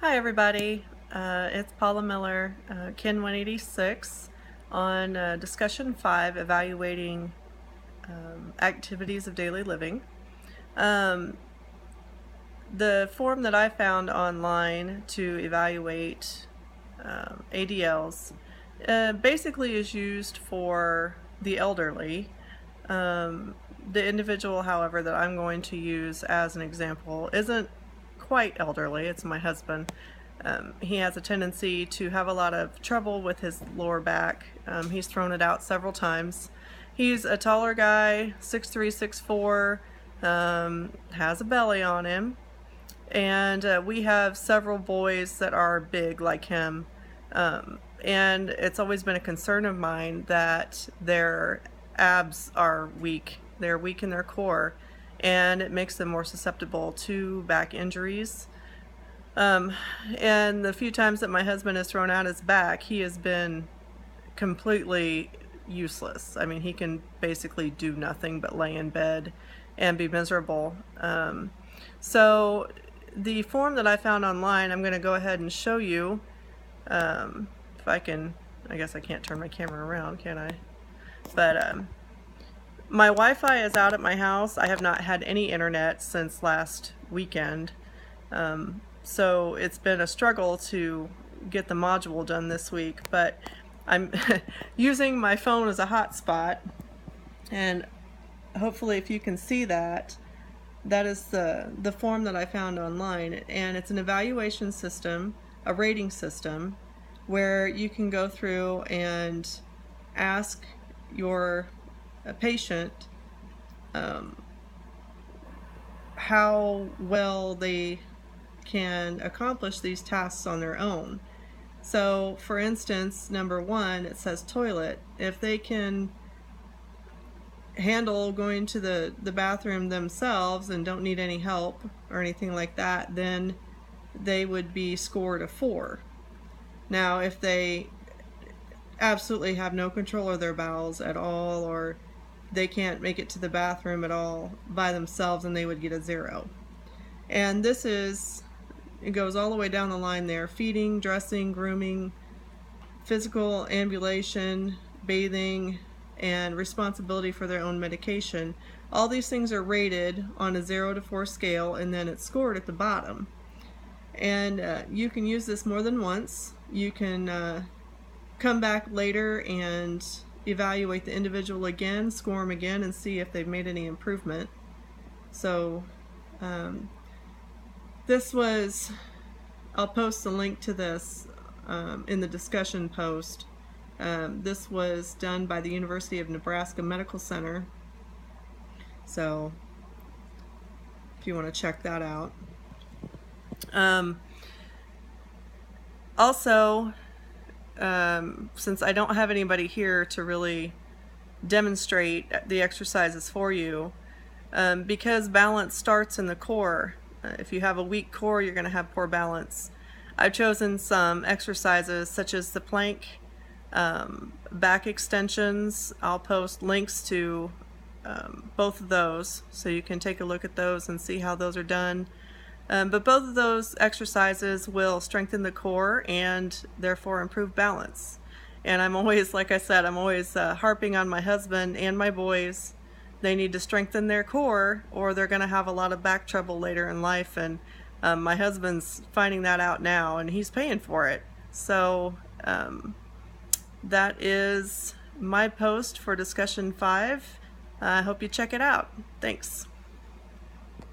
Hi everybody, it's Paula Miller, Kin 186 on discussion 5, evaluating activities of daily living. The form that I found online to evaluate ADLs basically is used for the elderly. The individual, however, that I'm going to use as an example isn't quite elderly. It's my husband. He has a tendency to have a lot of trouble with his lower back. He's thrown it out several times. He's a taller guy, 6'3", 6'4", has a belly on him, and we have several boys that are big like him. And it's always been a concern of mine that their abs are weak. They're weak in their core, and it makes them more susceptible to back injuries. And the few times that my husband has thrown out his back, he has been completely useless. I mean, he can basically do nothing but lay in bed and be miserable. So the form that I found online, I'm going to go ahead and show you. If I can, I guess I can't turn my camera around, can I? But my Wi-Fi is out at my house. I have not had any internet since last weekend. So it's been a struggle to get the module done this week, but I'm using my phone as a hotspot, and hopefully if you can see that, that is the form that I found online, and it's an evaluation system, a rating system, where you can go through and ask your patient how well they can accomplish these tasks on their own. So for instance, number 1, it says toilet. If they can handle going to the bathroom themselves and don't need any help or anything like that, then they would be scored a 4. Now if they absolutely have no control of their bowels at all, or they can't make it to the bathroom at all by themselves, and they would get a 0. And this is, it goes all the way down the line there: feeding, dressing, grooming, physical ambulation, bathing, and responsibility for their own medication. All these things are rated on a 0 to 4 scale, and then it's scored at the bottom. And you can use this more than once. You can come back later and evaluate the individual again, score them again, and see if they've made any improvement. So this was, I'll post a link to this in the discussion post. This was done by the University of Nebraska Medical Center, so if you want to check that out. Also, since I don't have anybody here to really demonstrate the exercises for you, because balance starts in the core. If you have a weak core, you're going to have poor balance. I've chosen some exercises such as the plank, back extensions. I'll post links to both of those, so you can take a look at those and see how those are done. But both of those exercises will strengthen the core and therefore improve balance. And I'm always, like I said, I'm always harping on my husband and my boys. They need to strengthen their core, or they're going to have a lot of back trouble later in life. And my husband's finding that out now, and he's paying for it. So that is my post for discussion 5. I hope you check it out. Thanks.